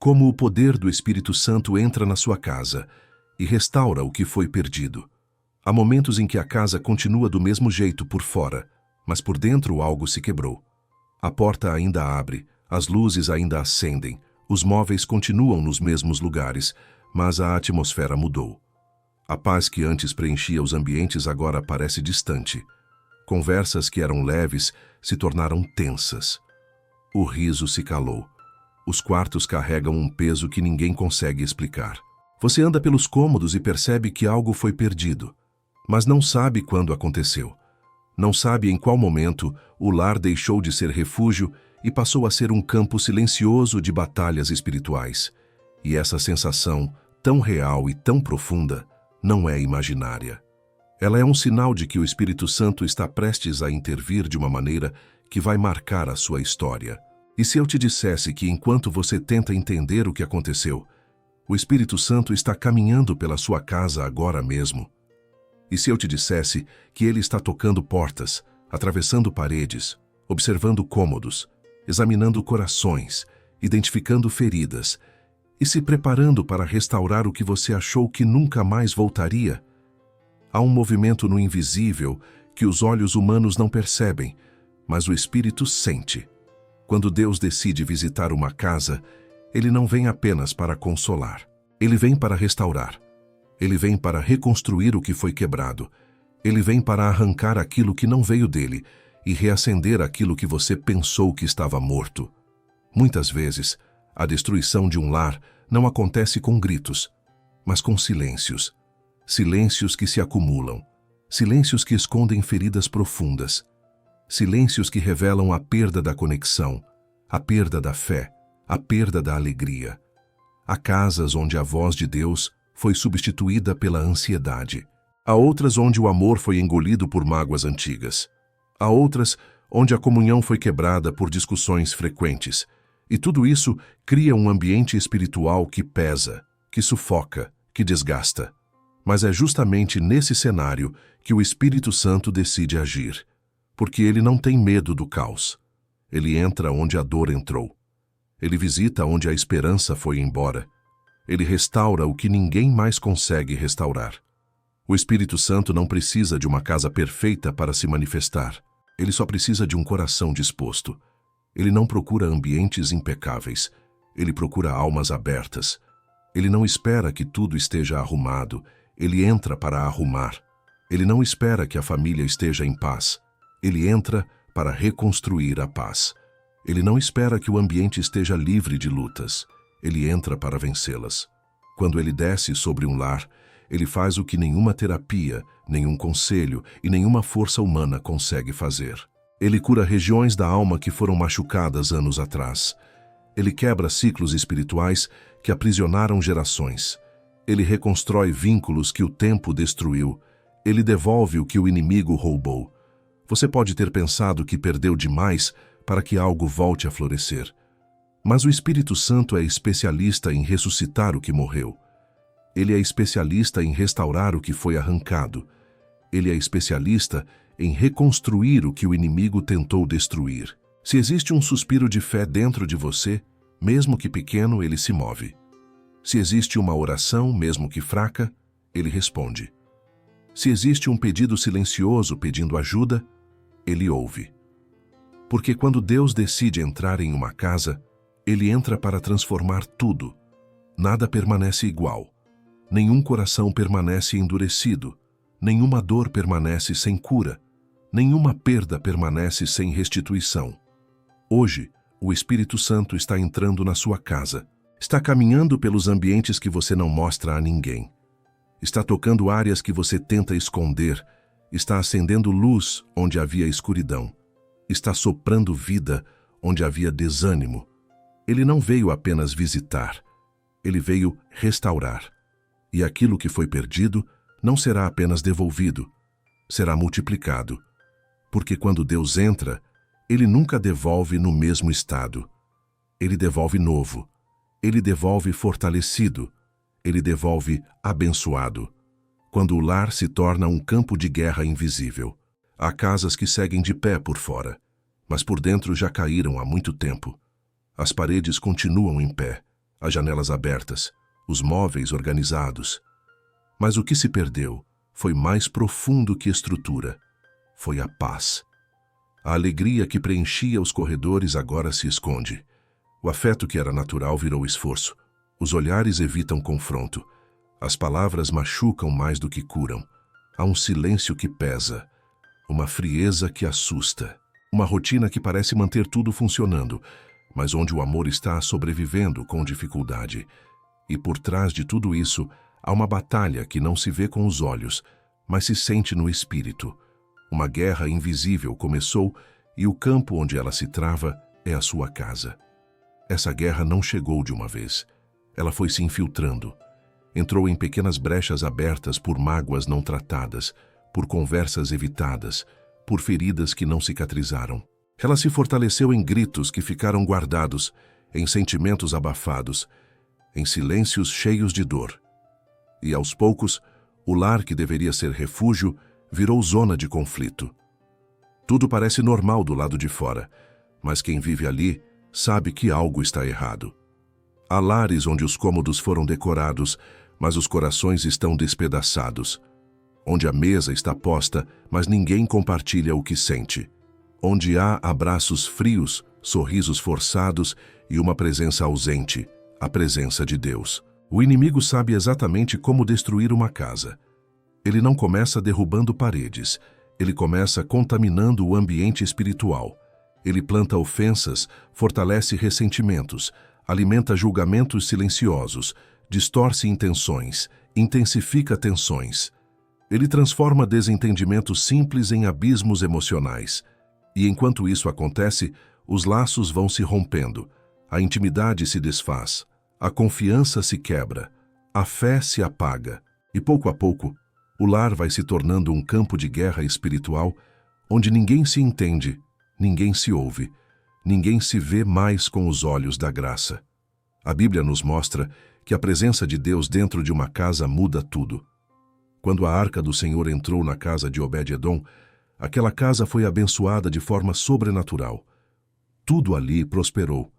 como o poder do Espírito Santo entra na sua casa e restaura o que foi perdido. Há momentos em que a casa continua do mesmo jeito por fora, mas por dentro algo se quebrou. A porta ainda abre, as luzes ainda acendem, os móveis continuam nos mesmos lugares, mas a atmosfera mudou. A paz que antes preenchia os ambientes agora parece distante. Conversas que eram leves se tornaram tensas. O riso se calou. Os quartos carregam um peso que ninguém consegue explicar. Você anda pelos cômodos e percebe que algo foi perdido, mas não sabe quando aconteceu. Não sabe em qual momento o lar deixou de ser refúgio e passou a ser um campo silencioso de batalhas espirituais. E essa sensação, tão real e tão profunda, não é imaginária. Ela é um sinal de que o Espírito Santo está prestes a intervir de uma maneira que vai marcar a sua história. E se eu te dissesse que enquanto você tenta entender o que aconteceu, o Espírito Santo está caminhando pela sua casa agora mesmo? E se eu te dissesse que ele está tocando portas, atravessando paredes, observando cômodos, examinando corações, identificando feridas e se preparando para restaurar o que você achou que nunca mais voltaria? Há um movimento no invisível que os olhos humanos não percebem, mas o Espírito sente. Quando Deus decide visitar uma casa, Ele não vem apenas para consolar. Ele vem para restaurar. Ele vem para reconstruir o que foi quebrado. Ele vem para arrancar aquilo que não veio dele e reacender aquilo que você pensou que estava morto. Muitas vezes, a destruição de um lar não acontece com gritos, mas com silêncios. Silêncios que se acumulam. Silêncios que escondem feridas profundas. Silêncios que revelam a perda da conexão, a perda da fé, a perda da alegria. Há casas onde a voz de Deus foi substituída pela ansiedade. Há outras onde o amor foi engolido por mágoas antigas. Há outras onde a comunhão foi quebrada por discussões frequentes. E tudo isso cria um ambiente espiritual que pesa, que sufoca, que desgasta. Mas é justamente nesse cenário que o Espírito Santo decide agir. Porque ele não tem medo do caos. Ele entra onde a dor entrou. Ele visita onde a esperança foi embora. Ele restaura o que ninguém mais consegue restaurar. O Espírito Santo não precisa de uma casa perfeita para se manifestar. Ele só precisa de um coração disposto. Ele não procura ambientes impecáveis. Ele procura almas abertas. Ele não espera que tudo esteja arrumado. Ele entra para arrumar. Ele não espera que a família esteja em paz. Ele entra para reconstruir a paz. Ele não espera que o ambiente esteja livre de lutas. Ele entra para vencê-las. Quando ele desce sobre um lar, ele faz o que nenhuma terapia, nenhum conselho e nenhuma força humana consegue fazer. Ele cura regiões da alma que foram machucadas anos atrás. Ele quebra ciclos espirituais que aprisionaram gerações. Ele reconstrói vínculos que o tempo destruiu. Ele devolve o que o inimigo roubou. Você pode ter pensado que perdeu demais para que algo volte a florescer. Mas o Espírito Santo é especialista em ressuscitar o que morreu. Ele é especialista em restaurar o que foi arrancado. Ele é especialista em reconstruir o que o inimigo tentou destruir. Se existe um suspiro de fé dentro de você, mesmo que pequeno, ele se move. Se existe uma oração, mesmo que fraca, ele responde. Se existe um pedido silencioso pedindo ajuda, ele ouve. Porque quando Deus decide entrar em uma casa, ele entra para transformar tudo. Nada permanece igual. Nenhum coração permanece endurecido. Nenhuma dor permanece sem cura. Nenhuma perda permanece sem restituição. Hoje, o Espírito Santo está entrando na sua casa. Está caminhando pelos ambientes que você não mostra a ninguém. Está tocando áreas que você tenta esconder. Está acendendo luz onde havia escuridão. Está soprando vida onde havia desânimo. Ele não veio apenas visitar. Ele veio restaurar. E aquilo que foi perdido não será apenas devolvido, será multiplicado. Porque quando Deus entra, Ele nunca devolve no mesmo estado. Ele devolve novo. Ele devolve fortalecido. Ele devolve abençoado. Quando o lar se torna um campo de guerra invisível. Há casas que seguem de pé por fora, mas por dentro já caíram há muito tempo. As paredes continuam em pé. as janelas abertas, os móveis organizados. Mas o que se perdeu foi mais profundo que estrutura. Foi a paz. A alegria que preenchia os corredores agora se esconde. O afeto que era natural virou esforço. Os olhares evitam confronto. As palavras machucam mais do que curam. Há um silêncio que pesa. Uma frieza que assusta. Uma rotina que parece manter tudo funcionando, mas onde o amor está sobrevivendo com dificuldade. E por trás de tudo isso, há uma batalha que não se vê com os olhos, mas se sente no espírito. Uma guerra invisível começou e o campo onde ela se trava é a sua casa. Essa guerra não chegou de uma vez. Ela foi se infiltrando. Entrou em pequenas brechas abertas por mágoas não tratadas, por conversas evitadas, por feridas que não cicatrizaram. Ela se fortaleceu em gritos que ficaram guardados, em sentimentos abafados, em silêncios cheios de dor. E aos poucos, o lar que deveria ser refúgio virou zona de conflito. Tudo parece normal do lado de fora, mas quem vive ali sabe que algo está errado. Há lares onde os cômodos foram decorados, mas os corações estão despedaçados. Onde a mesa está posta, mas ninguém compartilha o que sente. Onde há abraços frios, sorrisos forçados e uma presença ausente, a presença de Deus. O inimigo sabe exatamente como destruir uma casa. Ele não começa derrubando paredes, ele começa contaminando o ambiente espiritual. Ele planta ofensas, fortalece ressentimentos, alimenta julgamentos silenciosos, distorce intenções, intensifica tensões. Ele transforma desentendimentos simples em abismos emocionais. E enquanto isso acontece, os laços vão se rompendo, a intimidade se desfaz, a confiança se quebra, a fé se apaga, e pouco a pouco, o lar vai se tornando um campo de guerra espiritual onde ninguém se entende, ninguém se ouve, ninguém se vê mais com os olhos da graça. A Bíblia nos mostra que a presença de Deus dentro de uma casa muda tudo. Quando a arca do Senhor entrou na casa de Obed-Edom, aquela casa foi abençoada de forma sobrenatural. Tudo ali prosperou.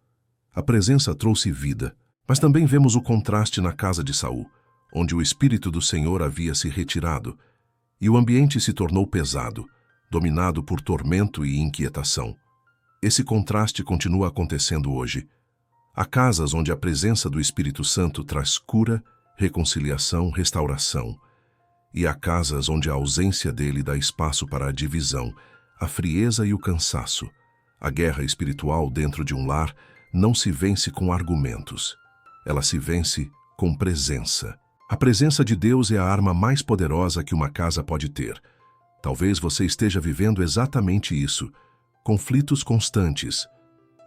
A presença trouxe vida, mas também vemos o contraste na casa de Saul, onde o Espírito do Senhor havia se retirado, e o ambiente se tornou pesado, dominado por tormento e inquietação. Esse contraste continua acontecendo hoje. Há casas onde a presença do Espírito Santo traz cura, reconciliação, restauração. E há casas onde a ausência dele dá espaço para a divisão, a frieza e o cansaço. A guerra espiritual dentro de um lar não se vence com argumentos. Ela se vence com presença. A presença de Deus é a arma mais poderosa que uma casa pode ter. Talvez você esteja vivendo exatamente isso. Conflitos constantes,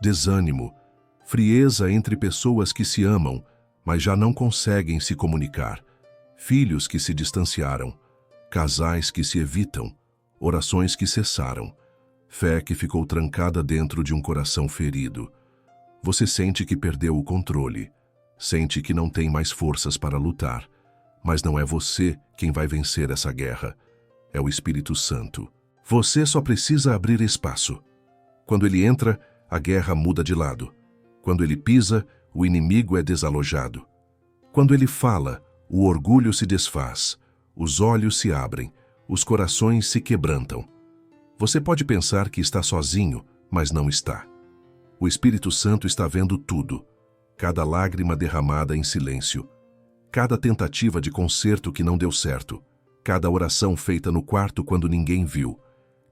desânimo, frieza entre pessoas que se amam, mas já não conseguem se comunicar. Filhos que se distanciaram, casais que se evitam, orações que cessaram, fé que ficou trancada dentro de um coração ferido. Você sente que perdeu o controle, sente que não tem mais forças para lutar, mas não é você quem vai vencer essa guerra, é o Espírito Santo. Você só precisa abrir espaço. Quando ele entra, a guerra muda de lado. Quando ele pisa, o inimigo é desalojado. Quando ele fala, o orgulho se desfaz, os olhos se abrem, os corações se quebrantam. Você pode pensar que está sozinho, mas não está. O Espírito Santo está vendo tudo, cada lágrima derramada em silêncio, cada tentativa de conserto que não deu certo, cada oração feita no quarto quando ninguém viu,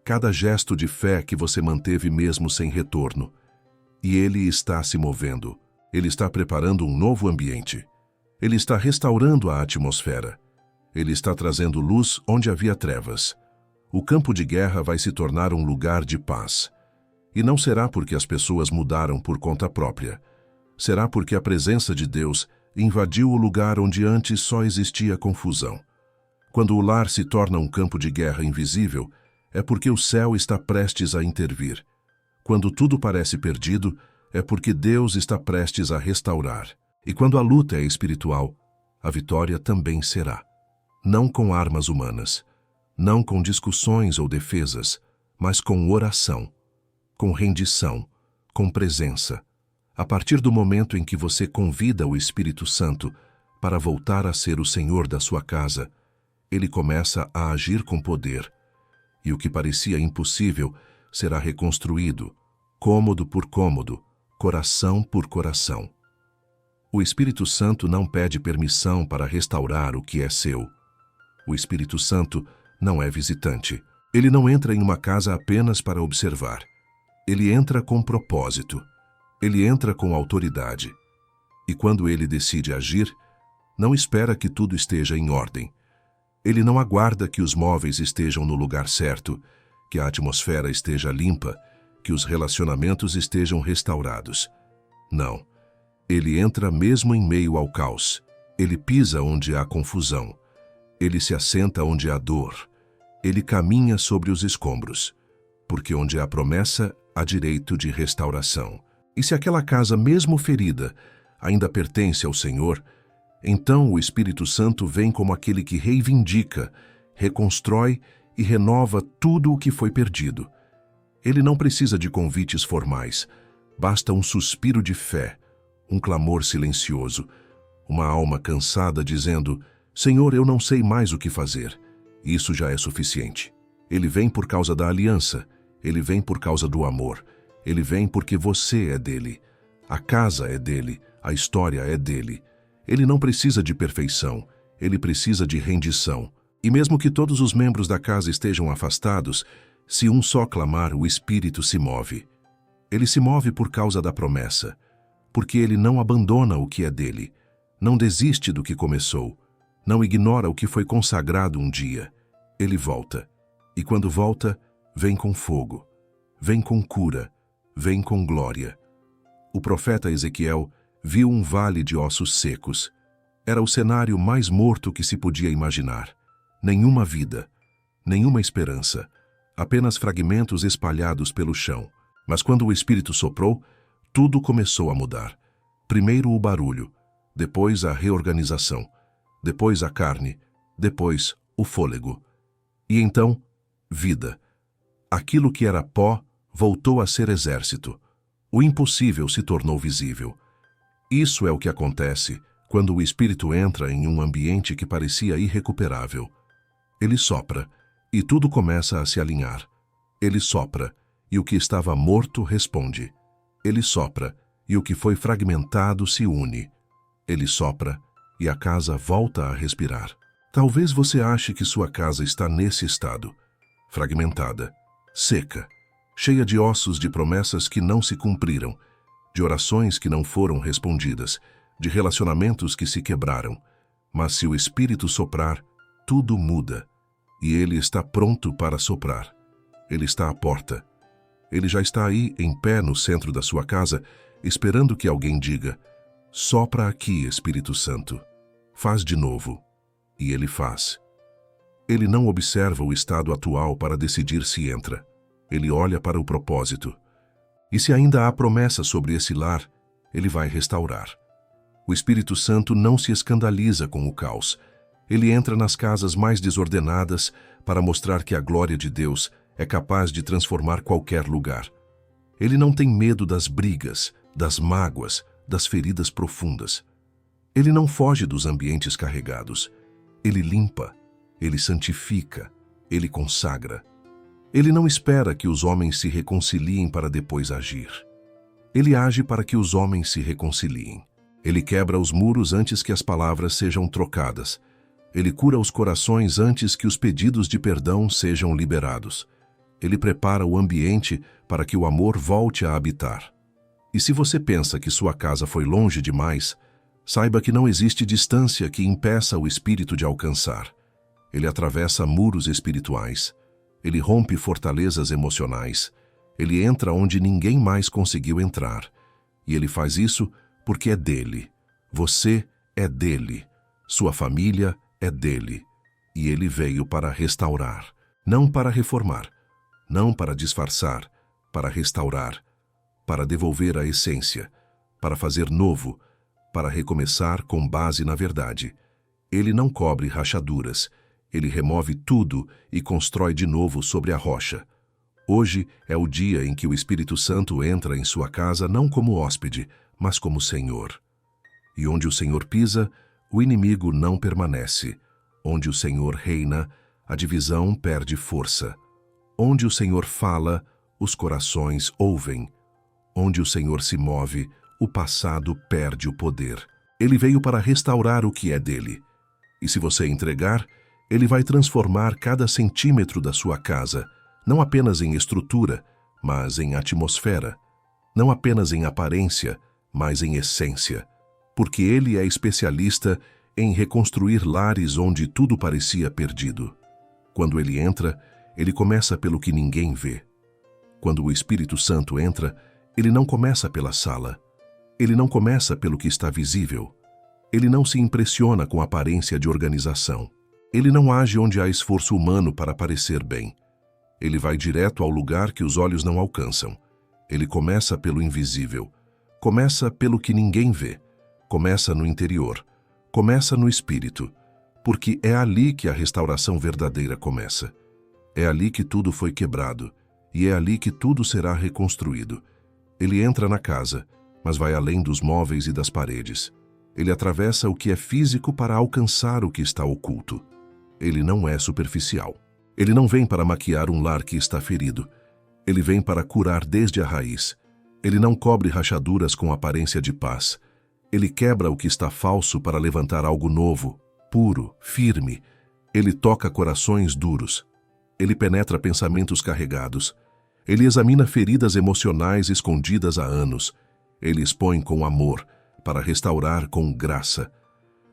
cada gesto de fé que você manteve mesmo sem retorno. E ele está se movendo, ele está preparando um novo ambiente. Ele está restaurando a atmosfera. Ele está trazendo luz onde havia trevas. O campo de guerra vai se tornar um lugar de paz. E não será porque as pessoas mudaram por conta própria. Será porque a presença de Deus invadiu o lugar onde antes só existia confusão. Quando o lar se torna um campo de guerra invisível, é porque o céu está prestes a intervir. Quando tudo parece perdido, é porque Deus está prestes a restaurar. E quando a luta é espiritual, a vitória também será. Não com armas humanas, não com discussões ou defesas, mas com oração, com rendição, com presença. A partir do momento em que você convida o Espírito Santo para voltar a ser o Senhor da sua casa, ele começa a agir com poder, e o que parecia impossível será reconstruído, cômodo por cômodo, coração por coração. O Espírito Santo não pede permissão para restaurar o que é seu. O Espírito Santo não é visitante. Ele não entra em uma casa apenas para observar. Ele entra com propósito. Ele entra com autoridade. E quando ele decide agir, não espera que tudo esteja em ordem. Ele não aguarda que os móveis estejam no lugar certo, que a atmosfera esteja limpa, que os relacionamentos estejam restaurados. Não. Ele entra mesmo em meio ao caos. Ele pisa onde há confusão. Ele se assenta onde há dor. Ele caminha sobre os escombros. Porque onde há promessa, há direito de restauração. E se aquela casa, mesmo ferida, ainda pertence ao Senhor, então o Espírito Santo vem como aquele que reivindica, reconstrói e renova tudo o que foi perdido. Ele não precisa de convites formais. Basta um suspiro de fé, um clamor silencioso, uma alma cansada dizendo: Senhor, eu não sei mais o que fazer. Isso já é suficiente. Ele vem por causa da aliança. Ele vem por causa do amor. Ele vem porque você é dele. A casa é dele. A história é dele. Ele não precisa de perfeição. Ele precisa de rendição. E mesmo que todos os membros da casa estejam afastados, se um só clamar, o Espírito se move. Ele se move por causa da promessa, porque ele não abandona o que é dele, não desiste do que começou, não ignora o que foi consagrado um dia. Ele volta. E quando volta, vem com fogo, vem com cura, vem com glória. O profeta Ezequiel viu um vale de ossos secos. Era o cenário mais morto que se podia imaginar. Nenhuma vida, nenhuma esperança, apenas fragmentos espalhados pelo chão. Mas quando o Espírito soprou, tudo começou a mudar. Primeiro o barulho, depois a reorganização, depois a carne, depois o fôlego. E então, vida. Aquilo que era pó voltou a ser exército. O impossível se tornou visível. Isso é o que acontece quando o Espírito entra em um ambiente que parecia irrecuperável. Ele sopra, e tudo começa a se alinhar. Ele sopra, e o que estava morto responde. Ele sopra, e o que foi fragmentado se une. Ele sopra, e a casa volta a respirar. Talvez você ache que sua casa está nesse estado, fragmentada, seca, cheia de ossos de promessas que não se cumpriram, de orações que não foram respondidas, de relacionamentos que se quebraram. Mas se o Espírito soprar, tudo muda, e ele está pronto para soprar. Ele está à porta. Ele já está aí, em pé no centro da sua casa, esperando que alguém diga: sopra aqui, Espírito Santo. Faz de novo. E ele faz. Ele não observa o estado atual para decidir se entra. Ele olha para o propósito. E se ainda há promessa sobre esse lar, ele vai restaurar. O Espírito Santo não se escandaliza com o caos. Ele entra nas casas mais desordenadas para mostrar que a glória de Deus é capaz de transformar qualquer lugar. Ele não tem medo das brigas, das mágoas, das feridas profundas. Ele não foge dos ambientes carregados. Ele limpa, ele santifica, ele consagra. Ele não espera que os homens se reconciliem para depois agir. Ele age para que os homens se reconciliem. Ele quebra os muros antes que as palavras sejam trocadas. Ele cura os corações antes que os pedidos de perdão sejam liberados. Ele prepara o ambiente para que o amor volte a habitar. E se você pensa que sua casa foi longe demais, saiba que não existe distância que impeça o Espírito de alcançar. Ele atravessa muros espirituais. Ele rompe fortalezas emocionais. Ele entra onde ninguém mais conseguiu entrar. E ele faz isso porque é dele. Você é dele. Sua família é dele. E ele veio para restaurar, não para reformar, não para disfarçar, para restaurar, para devolver a essência, para fazer novo, para recomeçar com base na verdade. Ele não cobre rachaduras. Ele remove tudo e constrói de novo sobre a rocha. Hoje é o dia em que o Espírito Santo entra em sua casa não como hóspede, mas como Senhor. E onde o Senhor pisa, o inimigo não permanece. Onde o Senhor reina, a divisão perde força. Onde o Senhor fala, os corações ouvem. Onde o Senhor se move, o passado perde o poder. Ele veio para restaurar o que é dele. E se você entregar, ele vai transformar cada centímetro da sua casa, não apenas em estrutura, mas em atmosfera. Não apenas em aparência, mas em essência. Porque ele é especialista em reconstruir lares onde tudo parecia perdido. Quando ele entra, ele começa pelo que ninguém vê. Quando o Espírito Santo entra, ele não começa pela sala. Ele não começa pelo que está visível. Ele não se impressiona com a aparência de organização. Ele não age onde há esforço humano para parecer bem. Ele vai direto ao lugar que os olhos não alcançam. Ele começa pelo invisível. Começa pelo que ninguém vê. Começa no interior. Começa no espírito. Porque é ali que a restauração verdadeira começa. É ali que tudo foi quebrado. E é ali que tudo será reconstruído. Ele entra na casa, mas vai além dos móveis e das paredes. Ele atravessa o que é físico para alcançar o que está oculto. Ele não é superficial. Ele não vem para maquiar um lar que está ferido. Ele vem para curar desde a raiz. Ele não cobre rachaduras com aparência de paz. Ele quebra o que está falso para levantar algo novo, puro, firme. Ele toca corações duros. Ele penetra pensamentos carregados. Ele examina feridas emocionais escondidas há anos. Ele expõe com amor, para restaurar com graça.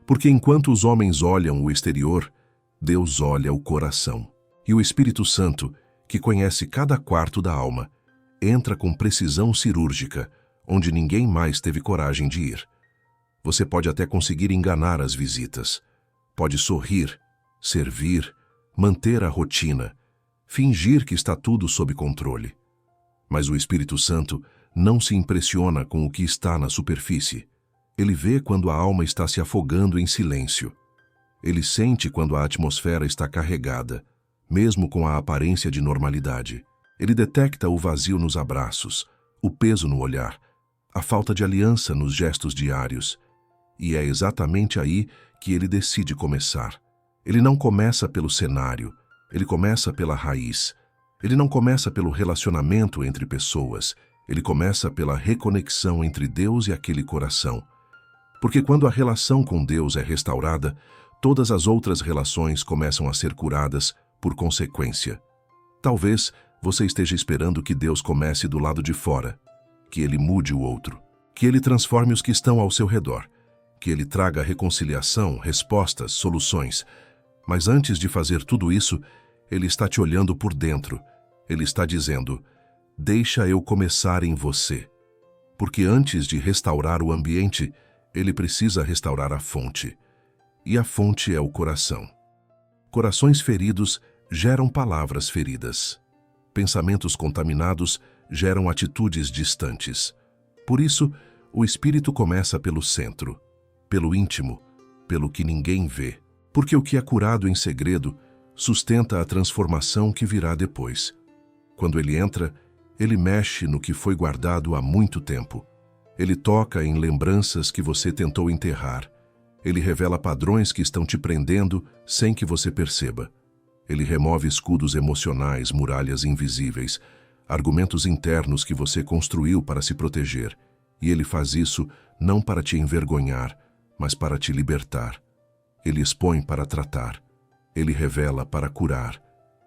Porque enquanto os homens olham o exterior, Deus olha o coração. E o Espírito Santo, que conhece cada quarto da alma, entra com precisão cirúrgica, onde ninguém mais teve coragem de ir. Você pode até conseguir enganar as visitas. Pode sorrir, servir, manter a rotina, fingir que está tudo sob controle. Mas o Espírito Santo não se impressiona com o que está na superfície. Ele vê quando a alma está se afogando em silêncio. Ele sente quando a atmosfera está carregada, mesmo com a aparência de normalidade. Ele detecta o vazio nos abraços, o peso no olhar, a falta de aliança nos gestos diários. E é exatamente aí que ele decide começar. Ele não começa pelo cenário, ele começa pela raiz. Ele não começa pelo relacionamento entre pessoas, ele começa pela reconexão entre Deus e aquele coração. Porque quando a relação com Deus é restaurada, todas as outras relações começam a ser curadas por consequência. Talvez você esteja esperando que Deus comece do lado de fora, que Ele mude o outro, que Ele transforme os que estão ao seu redor, que Ele traga reconciliação, respostas, soluções. Mas antes de fazer tudo isso, Ele está te olhando por dentro. Ele está dizendo: deixa eu começar em você. Porque antes de restaurar o ambiente, Ele precisa restaurar a fonte. E a fonte é o coração. Corações feridos geram palavras feridas. Pensamentos contaminados geram atitudes distantes. Por isso, o espírito começa pelo centro, pelo íntimo, pelo que ninguém vê. Porque o que é curado em segredo sustenta a transformação que virá depois. Quando ele entra, ele mexe no que foi guardado há muito tempo. Ele toca em lembranças que você tentou enterrar. Ele revela padrões que estão te prendendo sem que você perceba. Ele remove escudos emocionais, muralhas invisíveis, argumentos internos que você construiu para se proteger. E ele faz isso não para te envergonhar, mas para te libertar. Ele expõe para tratar. Ele revela para curar.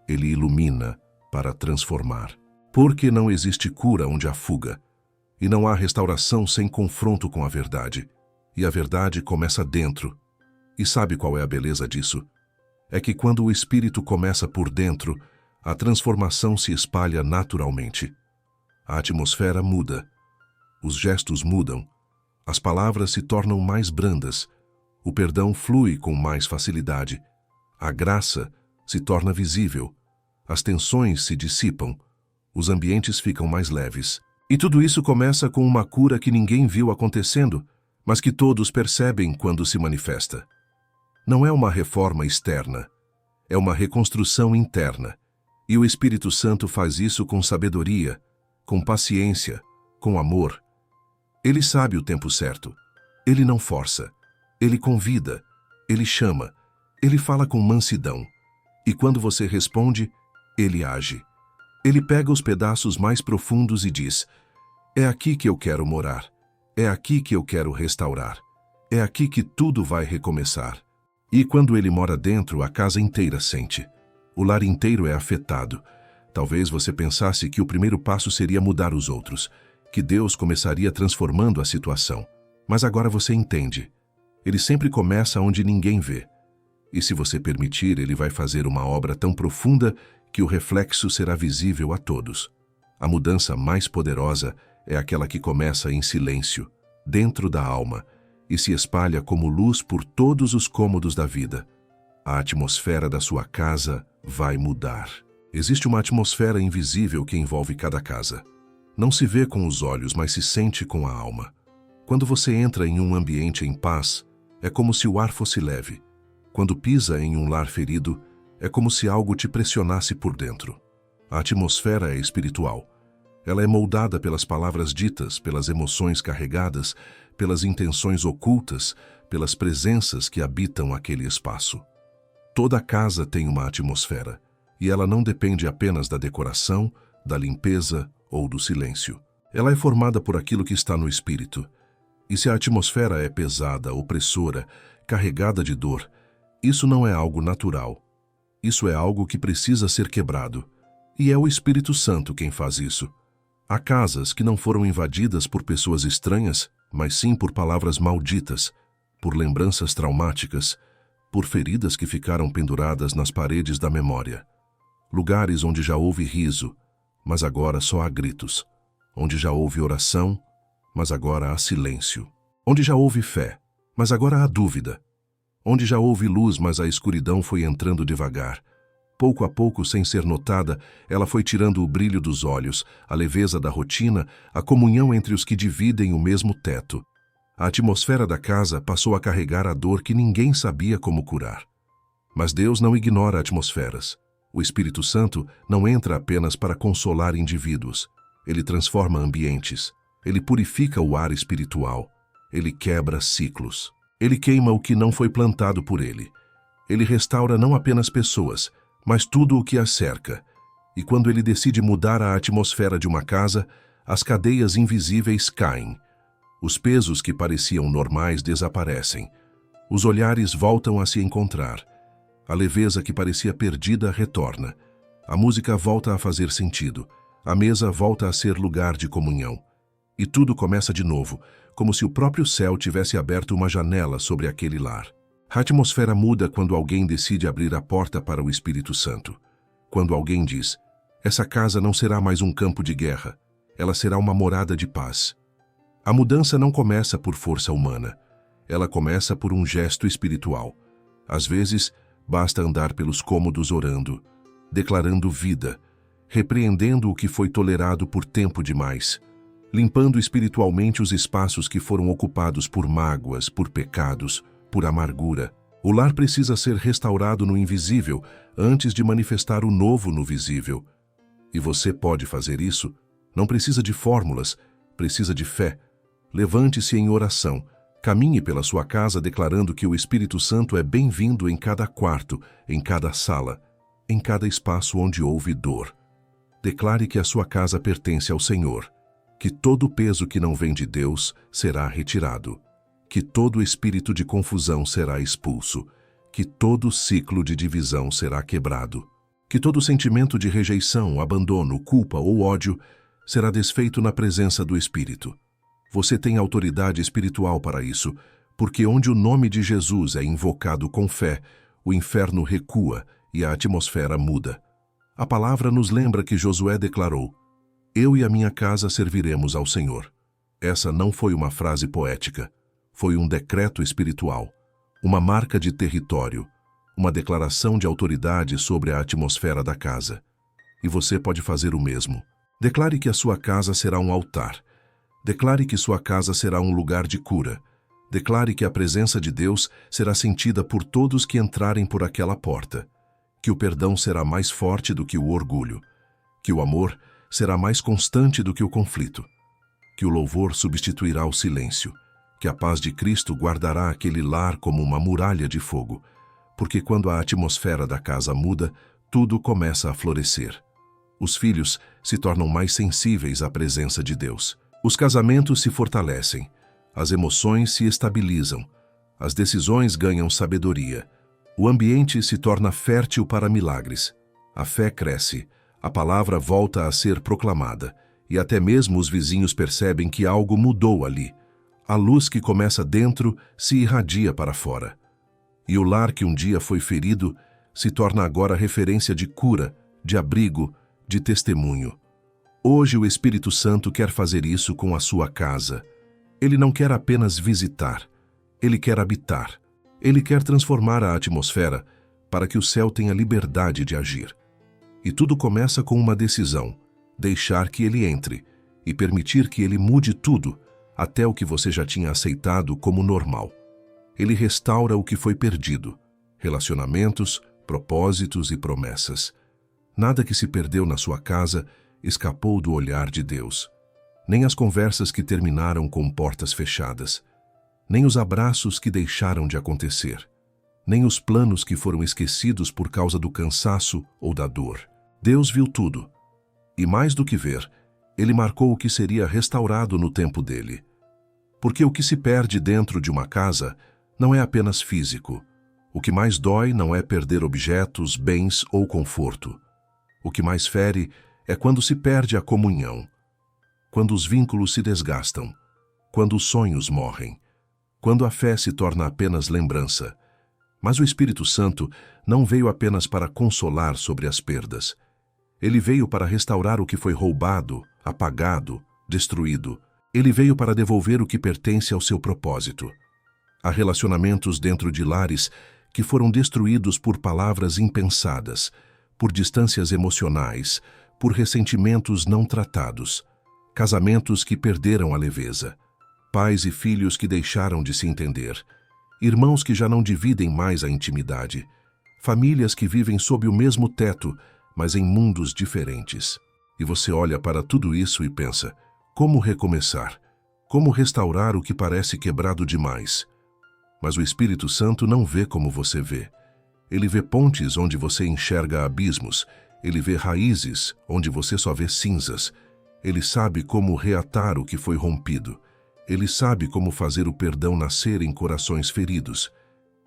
Ele ilumina para transformar. Porque não existe cura onde há fuga. E não há restauração sem confronto com a verdade. E a verdade começa dentro. E sabe qual é a beleza disso? É que quando o espírito começa por dentro, a transformação se espalha naturalmente. A atmosfera muda. Os gestos mudam. As palavras se tornam mais brandas. O perdão flui com mais facilidade. A graça se torna visível. As tensões se dissipam. Os ambientes ficam mais leves. E tudo isso começa com uma cura que ninguém viu acontecendo, mas que todos percebem quando se manifesta. Não é uma reforma externa, é uma reconstrução interna. E o Espírito Santo faz isso com sabedoria, com paciência, com amor. Ele sabe o tempo certo. Ele não força. Ele convida. Ele chama. Ele fala com mansidão. E quando você responde, ele age. Ele pega os pedaços mais profundos e diz: é aqui que eu quero morar. É aqui que eu quero restaurar. É aqui que tudo vai recomeçar. E quando ele mora dentro, a casa inteira sente. O lar inteiro é afetado. Talvez você pensasse que o primeiro passo seria mudar os outros, que Deus começaria transformando a situação. Mas agora você entende. Ele sempre começa onde ninguém vê. E se você permitir, ele vai fazer uma obra tão profunda que o reflexo será visível a todos. A mudança mais poderosa é aquela que começa em silêncio, dentro da alma, e se espalha como luz por todos os cômodos da vida. A atmosfera da sua casa vai mudar. Existe uma atmosfera invisível que envolve cada casa. Não se vê com os olhos, mas se sente com a alma. Quando você entra em um ambiente em paz, é como se o ar fosse leve. Quando pisa em um lar ferido, é como se algo te pressionasse por dentro. A atmosfera é espiritual. Ela é moldada pelas palavras ditas, pelas emoções carregadas, pelas intenções ocultas, pelas presenças que habitam aquele espaço. Toda casa tem uma atmosfera, e ela não depende apenas da decoração, da limpeza ou do silêncio. Ela é formada por aquilo que está no espírito. E se a atmosfera é pesada, opressora, carregada de dor, isso não é algo natural. Isso é algo que precisa ser quebrado. E é o Espírito Santo quem faz isso. Há casas que não foram invadidas por pessoas estranhas, mas sim por palavras malditas, por lembranças traumáticas, por feridas que ficaram penduradas nas paredes da memória. Lugares onde já houve riso, mas agora só há gritos. Onde já houve oração, mas agora há silêncio. Onde já houve fé, mas agora há dúvida. Onde já houve luz, mas a escuridão foi entrando devagar. Pouco a pouco, sem ser notada, ela foi tirando o brilho dos olhos, a leveza da rotina, a comunhão entre os que dividem o mesmo teto. A atmosfera da casa passou a carregar a dor que ninguém sabia como curar. Mas Deus não ignora atmosferas. O Espírito Santo não entra apenas para consolar indivíduos. Ele transforma ambientes. Ele purifica o ar espiritual. Ele quebra ciclos. Ele queima o que não foi plantado por ele. Ele restaura não apenas pessoas, mas tudo o que as cerca. E quando ele decide mudar a atmosfera de uma casa, as cadeias invisíveis caem. Os pesos que pareciam normais desaparecem. Os olhares voltam a se encontrar. A leveza que parecia perdida retorna. A música volta a fazer sentido. A mesa volta a ser lugar de comunhão. E tudo começa de novo, como se o próprio céu tivesse aberto uma janela sobre aquele lar. A atmosfera muda quando alguém decide abrir a porta para o Espírito Santo. Quando alguém diz: essa casa não será mais um campo de guerra, ela será uma morada de paz. A mudança não começa por força humana. Ela começa por um gesto espiritual. Às vezes, basta andar pelos cômodos orando, declarando vida, repreendendo o que foi tolerado por tempo demais, limpando espiritualmente os espaços que foram ocupados por mágoas, por pecados, por amargura. O lar precisa ser restaurado no invisível antes de manifestar o novo no visível. E você pode fazer isso. Não precisa de fórmulas, precisa de fé. Levante-se em oração. Caminhe pela sua casa declarando que o Espírito Santo é bem-vindo em cada quarto, em cada sala, em cada espaço onde houve dor. Declare que a sua casa pertence ao Senhor, que todo o peso que não vem de Deus será retirado, que todo espírito de confusão será expulso, que todo ciclo de divisão será quebrado, que todo sentimento de rejeição, abandono, culpa ou ódio será desfeito na presença do Espírito. Você tem autoridade espiritual para isso, porque onde o nome de Jesus é invocado com fé, o inferno recua e a atmosfera muda. A palavra nos lembra que Josué declarou: eu e a minha casa serviremos ao Senhor. Essa não foi uma frase poética, foi um decreto espiritual, uma marca de território, uma declaração de autoridade sobre a atmosfera da casa. E você pode fazer o mesmo. Declare que a sua casa será um altar. Declare que sua casa será um lugar de cura. Declare que a presença de Deus será sentida por todos que entrarem por aquela porta. Que o perdão será mais forte do que o orgulho. Que o amor será mais constante do que o conflito. que o louvor substituirá o silêncio, que a paz de Cristo guardará aquele lar como uma muralha de fogo, porque quando a atmosfera da casa muda, tudo começa a florescer. Os filhos se tornam mais sensíveis à presença de Deus. Os casamentos se fortalecem, as emoções se estabilizam, as decisões ganham sabedoria, o ambiente se torna fértil para milagres, a fé cresce, a palavra volta a ser proclamada, e até mesmo os vizinhos percebem que algo mudou ali. A luz que começa dentro se irradia para fora. E o lar que um dia foi ferido se torna agora referência de cura, de abrigo, de testemunho. Hoje o Espírito Santo quer fazer isso com a sua casa. Ele não quer apenas visitar, ele quer habitar. Ele quer transformar a atmosfera para que o céu tenha liberdade de agir. E tudo começa com uma decisão: deixar que ele entre e permitir que ele mude tudo, até o que você já tinha aceitado como normal. Ele restaura o que foi perdido: relacionamentos, propósitos e promessas. Nada que se perdeu na sua casa escapou do olhar de Deus. Nem as conversas que terminaram com portas fechadas. Nem os abraços que deixaram de acontecer. Nem os planos que foram esquecidos por causa do cansaço ou da dor. Deus viu tudo. E mais do que ver, ele marcou o que seria restaurado no tempo dele. Porque o que se perde dentro de uma casa não é apenas físico. O que mais dói não é perder objetos, bens ou conforto. O que mais fere é quando se perde a comunhão, quando os vínculos se desgastam, quando os sonhos morrem, quando a fé se torna apenas lembrança. Mas o Espírito Santo não veio apenas para consolar sobre as perdas. Ele veio para restaurar o que foi roubado, apagado, destruído. Ele veio para devolver o que pertence ao seu propósito. Há relacionamentos dentro de lares que foram destruídos por palavras impensadas, por distâncias emocionais, por ressentimentos não tratados, casamentos que perderam a leveza, pais e filhos que deixaram de se entender, irmãos que já não dividem mais a intimidade, famílias que vivem sob o mesmo teto, mas em mundos diferentes. E você olha para tudo isso e pensa: como recomeçar? Como restaurar o que parece quebrado demais? Mas o Espírito Santo não vê como você vê. Ele vê pontes onde você enxerga abismos. Ele vê raízes onde você só vê cinzas. Ele sabe como reatar o que foi rompido. Ele sabe como fazer o perdão nascer em corações feridos.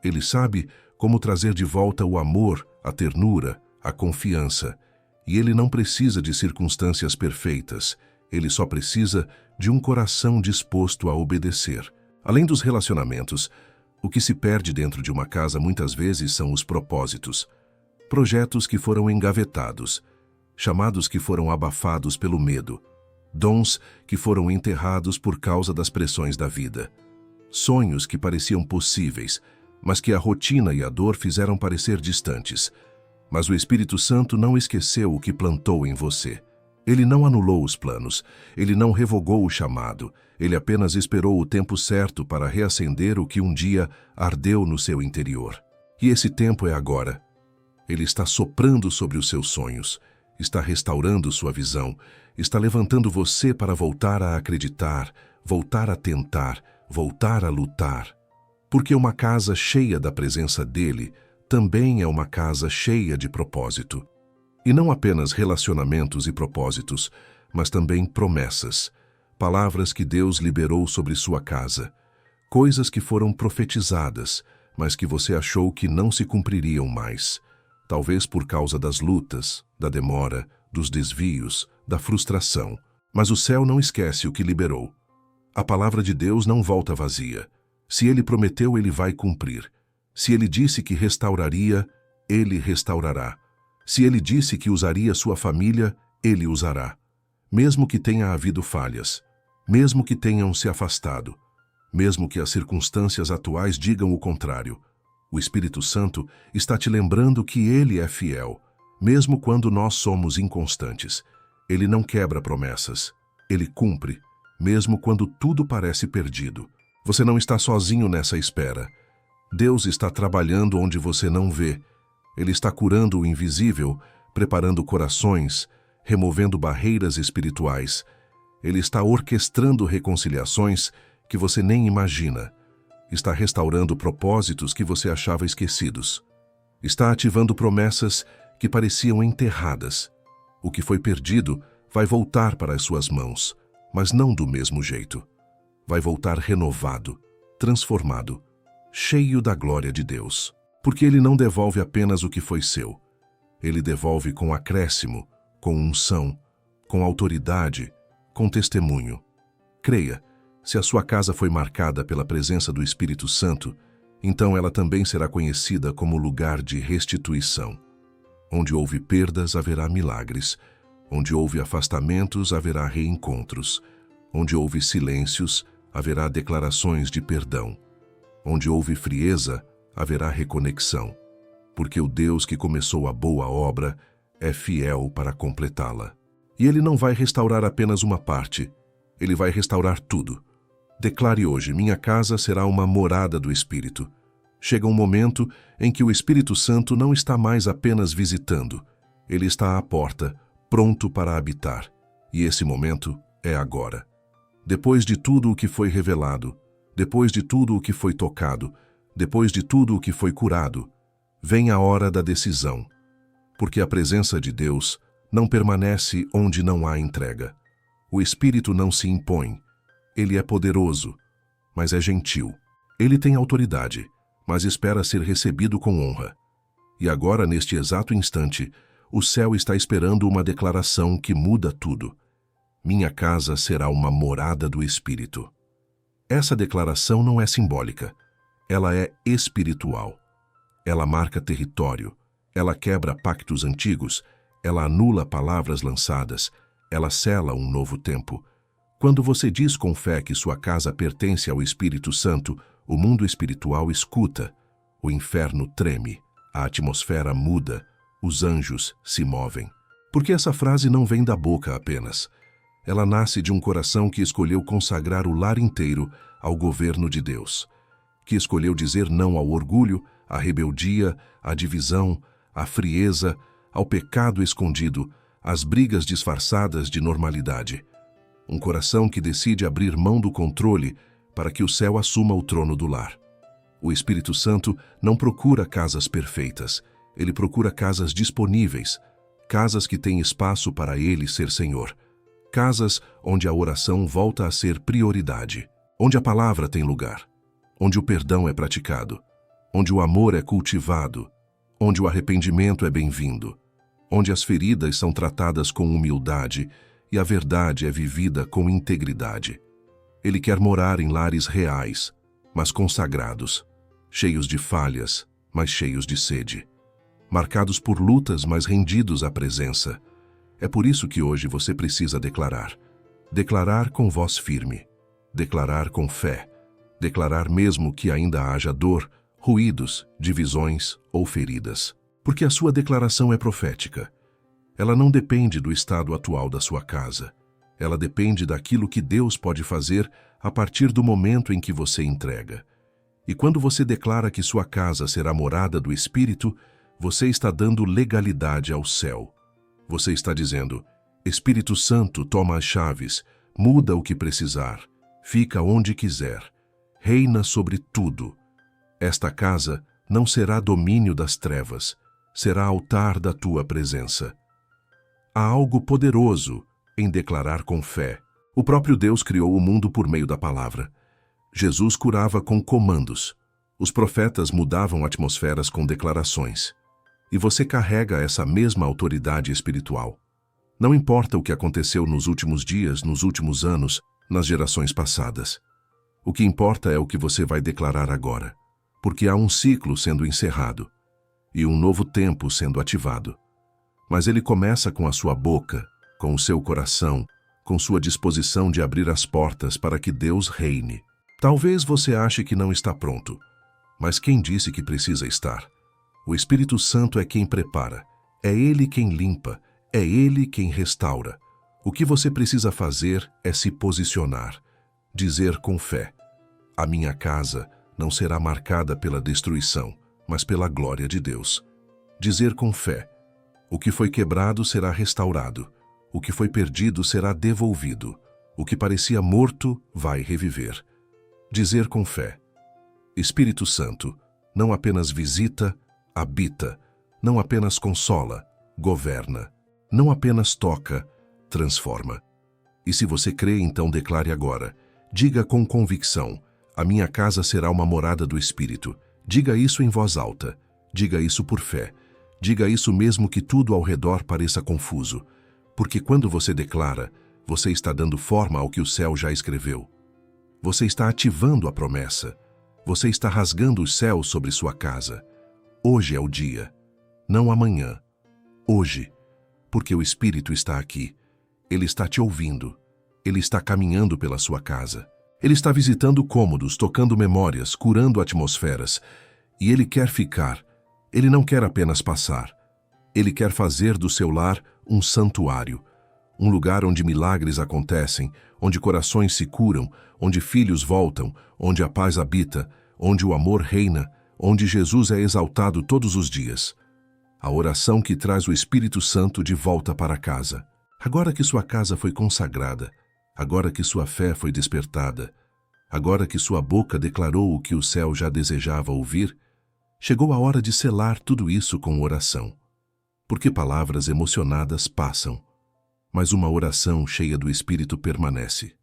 Ele sabe como trazer de volta o amor, a ternura, a confiança. E ele não precisa de circunstâncias perfeitas. Ele só precisa de um coração disposto a obedecer. Além dos relacionamentos, o que se perde dentro de uma casa muitas vezes são os propósitos. Projetos que foram engavetados, chamados que foram abafados pelo medo, dons que foram enterrados por causa das pressões da vida, sonhos que pareciam possíveis, mas que a rotina e a dor fizeram parecer distantes. Mas o Espírito Santo não esqueceu o que plantou em você. Ele não anulou os planos, ele não revogou o chamado, ele apenas esperou o tempo certo para reacender o que um dia ardeu no seu interior. E esse tempo é agora. Ele está soprando sobre os seus sonhos, está restaurando sua visão, está levantando você para voltar a acreditar, voltar a tentar, voltar a lutar. Porque uma casa cheia da presença dele também é uma casa cheia de propósito. E não apenas relacionamentos e propósitos, mas também promessas, palavras que Deus liberou sobre sua casa, coisas que foram profetizadas, mas que você achou que não se cumpririam mais, talvez por causa das lutas, da demora, dos desvios, da frustração. Mas o céu não esquece o que liberou. A palavra de Deus não volta vazia. Se ele prometeu, ele vai cumprir. Se ele disse que restauraria, ele restaurará. Se ele disse que usaria sua família, ele usará. Mesmo que tenha havido falhas, mesmo que tenham se afastado, mesmo que as circunstâncias atuais digam o contrário, o Espírito Santo está te lembrando que ele é fiel, mesmo quando nós somos inconstantes. Ele não quebra promessas, ele cumpre, mesmo quando tudo parece perdido. Você não está sozinho nessa espera. Deus está trabalhando onde você não vê. Ele está curando o invisível, preparando corações, removendo barreiras espirituais. Ele está orquestrando reconciliações que você nem imagina. Está restaurando propósitos que você achava esquecidos. Está ativando promessas que pareciam enterradas. O que foi perdido vai voltar para as suas mãos, mas não do mesmo jeito. Vai voltar renovado, transformado, cheio da glória de Deus. Porque Ele não devolve apenas o que foi seu. Ele devolve com acréscimo, com unção, com autoridade, com testemunho. Creia, se a sua casa foi marcada pela presença do Espírito Santo, então ela também será conhecida como lugar de restituição. Onde houve perdas, haverá milagres. Onde houve afastamentos, haverá reencontros. Onde houve silêncios, haverá declarações de perdão. Onde houve frieza, haverá reconexão. Porque o Deus que começou a boa obra é fiel para completá-la. E Ele não vai restaurar apenas uma parte. Ele vai restaurar tudo. Declare hoje: minha casa será uma morada do Espírito. Chega um momento em que o Espírito Santo não está mais apenas visitando. Ele está à porta, pronto para habitar. E esse momento é agora. Depois de tudo o que foi revelado, depois de tudo o que foi tocado, depois de tudo o que foi curado, vem a hora da decisão. Porque a presença de Deus não permanece onde não há entrega. O Espírito não se impõe. Ele é poderoso, mas é gentil. Ele tem autoridade, mas espera ser recebido com honra. E agora, neste exato instante, o céu está esperando uma declaração que muda tudo. Minha casa será uma morada do Espírito. Essa declaração não é simbólica. Ela é espiritual. Ela marca território. Ela quebra pactos antigos. Ela anula palavras lançadas. Ela sela um novo tempo. Quando você diz com fé que sua casa pertence ao Espírito Santo, o mundo espiritual escuta. O inferno treme. A atmosfera muda. Os anjos se movem. Porque essa frase não vem da boca apenas. Ela nasce de um coração que escolheu consagrar o lar inteiro ao governo de Deus. Que escolheu dizer não ao orgulho, à rebeldia, à divisão, à frieza, ao pecado escondido, às brigas disfarçadas de normalidade. Um coração que decide abrir mão do controle para que o céu assuma o trono do lar. O Espírito Santo não procura casas perfeitas. Ele procura casas disponíveis, casas que têm espaço para Ele ser Senhor. Casas onde a oração volta a ser prioridade, onde a palavra tem lugar, onde o perdão é praticado, onde o amor é cultivado, onde o arrependimento é bem-vindo, onde as feridas são tratadas com humildade e a verdade é vivida com integridade. Ele quer morar em lares reais, mas consagrados, cheios de falhas, mas cheios de sede, marcados por lutas, mas rendidos à presença. É por isso que hoje você precisa declarar. Declarar com voz firme. Declarar com fé. Declarar mesmo que ainda haja dor, ruídos, divisões ou feridas. Porque a sua declaração é profética. Ela não depende do estado atual da sua casa. Ela depende daquilo que Deus pode fazer a partir do momento em que você entrega. E quando você declara que sua casa será morada do Espírito, você está dando legalidade ao céu. Você está dizendo: Espírito Santo, toma as chaves, muda o que precisar, fica onde quiser, reina sobre tudo. Esta casa não será domínio das trevas, será altar da tua presença. Há algo poderoso em declarar com fé. O próprio Deus criou o mundo por meio da palavra. Jesus curava com comandos. Os profetas mudavam atmosferas com declarações. E você carrega essa mesma autoridade espiritual. Não importa o que aconteceu nos últimos dias, nos últimos anos, nas gerações passadas. O que importa é o que você vai declarar agora. Porque há um ciclo sendo encerrado e um novo tempo sendo ativado. Mas ele começa com a sua boca, com o seu coração, com sua disposição de abrir as portas para que Deus reine. Talvez você ache que não está pronto, mas quem disse que precisa estar? O Espírito Santo é quem prepara, é Ele quem limpa, é Ele quem restaura. O que você precisa fazer é se posicionar, dizer com fé: a minha casa não será marcada pela destruição, mas pela glória de Deus. Dizer com fé: o que foi quebrado será restaurado, o que foi perdido será devolvido, O que parecia morto vai reviver. Dizer com fé: Espírito Santo, não apenas visita, habita, não apenas consola, governa, não apenas toca, transforma. E se você crê, então declare agora. Diga com convicção: a minha casa será uma morada do Espírito. Diga isso em voz alta. Diga isso por fé. Diga isso mesmo que tudo ao redor pareça confuso. Porque quando você declara, você está dando forma ao que o céu já escreveu. Você está ativando a promessa. Você está rasgando os céus sobre sua casa. Hoje é o dia, não amanhã. Hoje, porque o Espírito está aqui. Ele está te ouvindo. Ele está caminhando pela sua casa. Ele está visitando cômodos, tocando memórias, curando atmosferas. E ele quer ficar. Ele não quer apenas passar. Ele quer fazer do seu lar um santuário. Um lugar onde milagres acontecem, onde corações se curam, onde filhos voltam, onde a paz habita, onde o amor reina, onde Jesus é exaltado todos os dias. A oração que traz o Espírito Santo de volta para casa. Agora que sua casa foi consagrada, agora que sua fé foi despertada, agora que sua boca declarou o que o céu já desejava ouvir, chegou a hora de selar tudo isso com oração. Porque palavras emocionadas passam, mas uma oração cheia do Espírito permanece.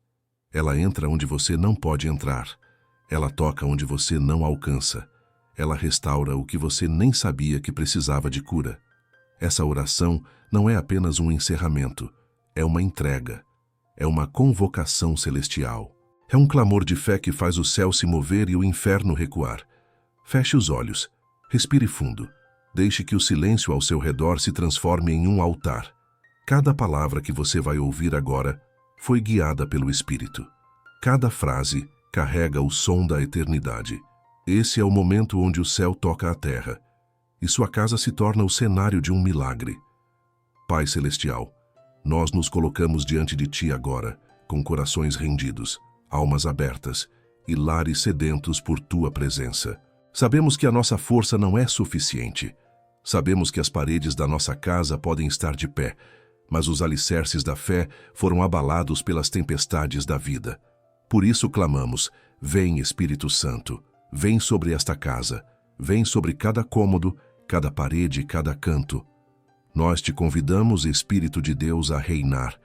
Ela entra onde você não pode entrar. Ela toca onde você não alcança. Ela restaura o que você nem sabia que precisava de cura. Essa oração não é apenas um encerramento, é uma entrega. É uma convocação celestial. É um clamor de fé que faz o céu se mover e o inferno recuar. Feche os olhos. Respire fundo. Deixe que o silêncio ao seu redor se transforme em um altar. Cada palavra que você vai ouvir agora foi guiada pelo Espírito. Cada frase carrega o som da eternidade. Esse é o momento onde o céu toca a terra, e sua casa se torna o cenário de um milagre. Pai Celestial, nós nos colocamos diante de Ti agora, com corações rendidos, almas abertas e lares sedentos por Tua presença. Sabemos que a nossa força não é suficiente. Sabemos que as paredes da nossa casa podem estar de pé, mas os alicerces da fé foram abalados pelas tempestades da vida. Por isso clamamos: vem, Espírito Santo, vem sobre esta casa, vem sobre cada cômodo, cada parede e cada canto. Nós te convidamos, Espírito de Deus, a reinar,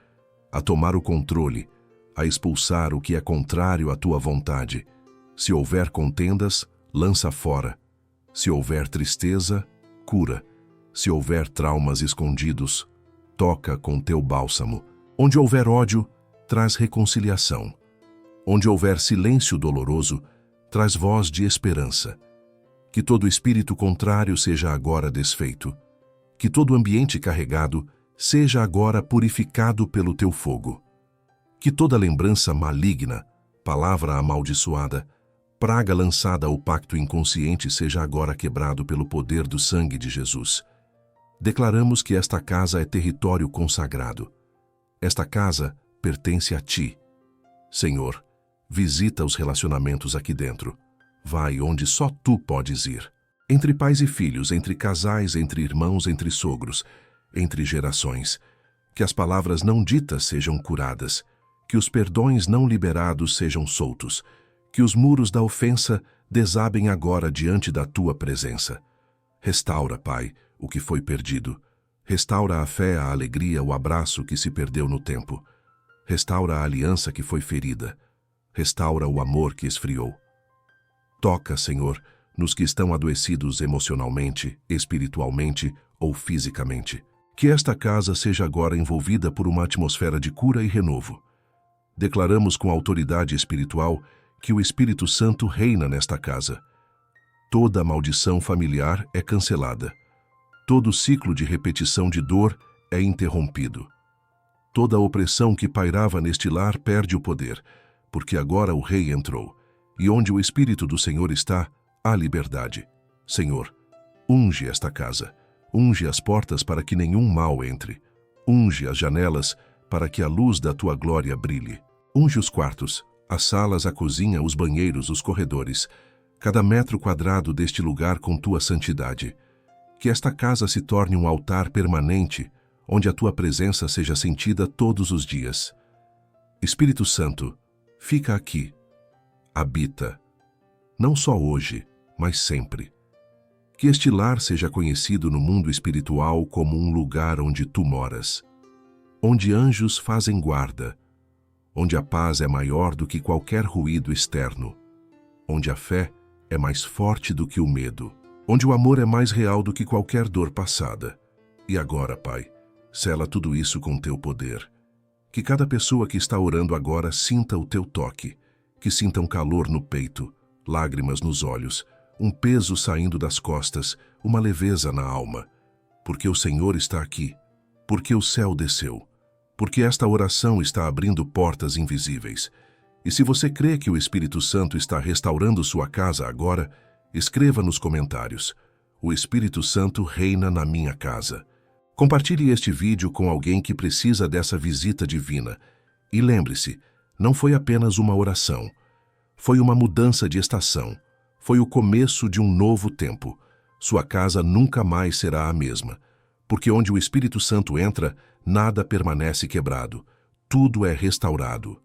a tomar o controle, a expulsar o que é contrário à tua vontade. Se houver contendas, lança fora. Se houver tristeza, cura. Se houver traumas escondidos, toca com teu bálsamo. Onde houver ódio, traz reconciliação. Onde houver silêncio doloroso, traz voz de esperança. Que todo espírito contrário seja agora desfeito. Que todo ambiente carregado seja agora purificado pelo teu fogo. Que toda lembrança maligna, palavra amaldiçoada, praga lançada ao pacto inconsciente seja agora quebrado pelo poder do sangue de Jesus. Declaramos que esta casa é território consagrado. Esta casa pertence a Ti. Senhor, visita os relacionamentos aqui dentro. Vai onde só Tu podes ir. Entre pais e filhos, entre casais, entre irmãos, entre sogros, entre gerações. Que as palavras não ditas sejam curadas. Que os perdões não liberados sejam soltos. Que os muros da ofensa desabem agora diante da Tua presença. Restaura, Pai, o que foi perdido. Restaura a fé, a alegria, o abraço que se perdeu no tempo. Restaura a aliança que foi ferida. Restaura o amor que esfriou. Toca, Senhor, nos que estão adoecidos emocionalmente, espiritualmente ou fisicamente. Que esta casa seja agora envolvida por uma atmosfera de cura e renovo. Declaramos com autoridade espiritual que o Espírito Santo reina nesta casa. Toda maldição familiar é cancelada. Todo ciclo de repetição de dor é interrompido. Toda opressão que pairava neste lar perde o poder, porque agora o Rei entrou, e onde o Espírito do Senhor está, há liberdade. Senhor, unge esta casa, unge as portas para que nenhum mal entre, unge as janelas para que a luz da Tua glória brilhe, unge os quartos, as salas, a cozinha, os banheiros, os corredores, cada metro quadrado deste lugar com Tua santidade. Que esta casa se torne um altar permanente, onde a Tua presença seja sentida todos os dias. Espírito Santo, fica aqui. Habita. Não só hoje, mas sempre. Que este lar seja conhecido no mundo espiritual como um lugar onde tu moras, onde anjos fazem guarda, onde a paz é maior do que qualquer ruído externo, onde a fé é mais forte do que o medo, onde o amor é mais real do que qualquer dor passada. E agora, Pai, sela tudo isso com teu poder. Que cada pessoa que está orando agora sinta o teu toque, que sinta um calor no peito, lágrimas nos olhos, um peso saindo das costas, uma leveza na alma. Porque o Senhor está aqui, porque o céu desceu, porque esta oração está abrindo portas invisíveis. E se você crê que o Espírito Santo está restaurando sua casa agora, escreva nos comentários: o Espírito Santo reina na minha casa. Compartilhe este vídeo com alguém que precisa dessa visita divina. E lembre-se, não foi apenas uma oração. Foi uma mudança de estação. Foi o começo de um novo tempo. Sua casa nunca mais será a mesma. Porque onde o Espírito Santo entra, nada permanece quebrado. Tudo é restaurado.